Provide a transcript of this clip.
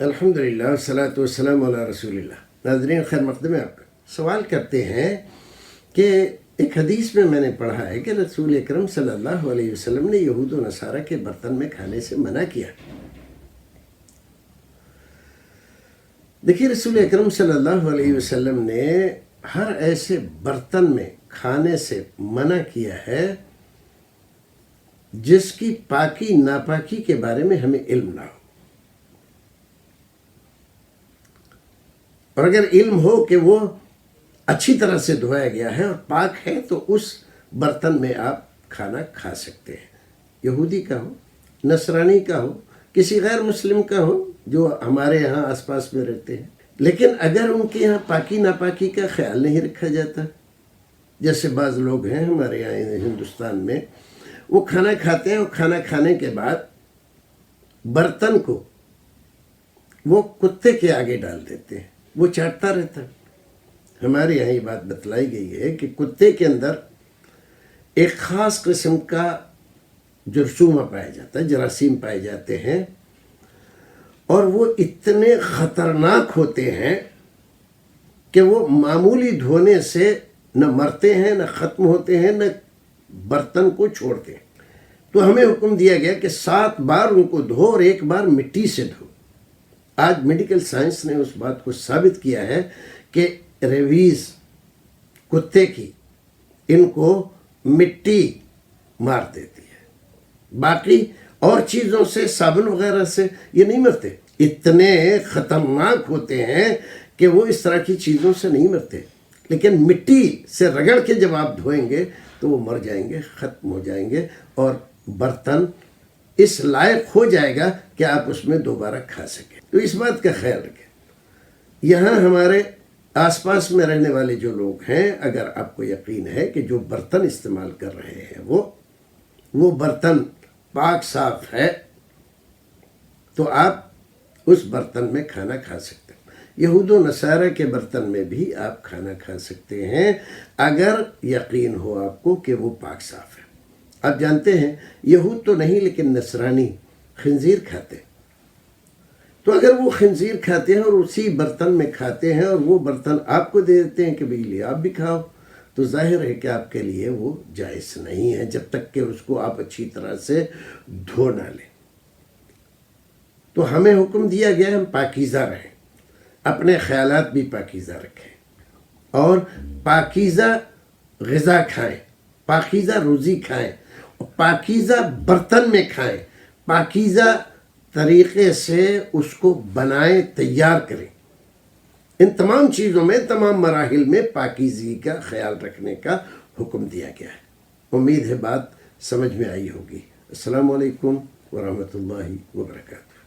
الحمدللہ والصلاۃ والسلام علی رسول اللہ۔ ناظرین خیر مقدم ہے آپ کا۔ سوال کرتے ہیں کہ ایک حدیث میں نے پڑھا ہے کہ رسول اکرم صلی اللہ علیہ وسلم نے یہود و نصارہ کے برتن میں کھانے سے منع کیا۔ دیکھیے رسول اکرم صلی اللہ علیہ وسلم نے ہر ایسے برتن میں کھانے سے منع کیا ہے جس کی پاکی ناپاکی کے بارے میں ہمیں علم نہ ہو، اور اگر علم ہو کہ وہ اچھی طرح سے دھویا گیا ہے اور پاک ہے تو اس برتن میں آپ کھانا کھا سکتے ہیں، یہودی کا ہو، نصرانی کا ہو، کسی غیر مسلم کا ہو جو ہمارے یہاں آس پاس میں رہتے ہیں۔ لیکن اگر ان کے یہاں پاکی ناپاکی کا خیال نہیں رکھا جاتا، جیسے بعض لوگ ہیں ہمارے یہاں ہندوستان میں، وہ کھانا کھاتے ہیں اور کھانا کھانے کے بعد برتن کو وہ کتے کے آگے ڈال دیتے ہیں، وہ چاٹتا رہتا ہے۔ ہمارے یہاں یہ بات بتلائی گئی ہے کہ کتے کے اندر ایک خاص قسم کا جرثومہ پایا جاتا ہے، جراثیم پائے جاتے ہیں، اور وہ اتنے خطرناک ہوتے ہیں کہ وہ معمولی دھونے سے نہ مرتے ہیں، نہ ختم ہوتے ہیں، نہ برتن کو چھوڑتے ہیں۔ تو ہمیں حکم دیا گیا کہ 7 بار ان کو دھو اور 1 بار مٹی سے دھو۔ آج میڈیکل سائنس نے اس بات کو ثابت کیا ہے کہ ریویز کتے کی ان کو مٹی مار دیتی ہے، باقی اور چیزوں سے، صابن وغیرہ سے یہ نہیں مرتے۔ اتنے خطرناک ہوتے ہیں کہ وہ اس طرح کی چیزوں سے نہیں مرتے، لیکن مٹی سے رگڑ کے جب آپ دھوئیں گے تو وہ مر جائیں گے، ختم ہو جائیں گے، اور برتن اس لائق ہو جائے گا کہ آپ اس میں دوبارہ کھا سکیں۔ تو اس بات کا خیال رکھیں۔ یہاں ہمارے آس پاس میں رہنے والے جو لوگ ہیں، اگر آپ کو یقین ہے کہ جو برتن استعمال کر رہے ہیں وہ برتن پاک صاف ہے، تو آپ اس برتن میں کھانا کھا سکتے ہیں۔ یہود و نصارہ کے برتن میں بھی آپ کھانا کھا سکتے ہیں اگر یقین ہو آپ کو کہ وہ پاک صاف ہے۔ آپ جانتے ہیں یہود تو نہیں لیکن نصرانی خنزیر کھاتے ہیں، تو اگر وہ خنزیر کھاتے ہیں اور اسی برتن میں کھاتے ہیں اور وہ برتن آپ کو دے دیتے ہیں کہ بھئی لے آپ بھی کھاؤ، تو ظاہر ہے کہ آپ کے لیے وہ جائز نہیں ہے جب تک کہ اس کو آپ اچھی طرح سے دھو نہ لیں۔ تو ہمیں حکم دیا گیا ہم پاکیزہ رہیں، اپنے خیالات بھی پاکیزہ رکھیں، اور پاکیزہ غذا کھائیں، پاکیزہ روزی کھائیں، پاکیزہ برتن میں کھائیں، پاکیزہ طریقے سے اس کو بنائیں، تیار کریں۔ ان تمام چیزوں میں، تمام مراحل میں پاکیزگی کا خیال رکھنے کا حکم دیا گیا ہے۔ امید ہے بات سمجھ میں آئی ہوگی۔ السلام علیکم ورحمۃ اللہ وبرکاتہ۔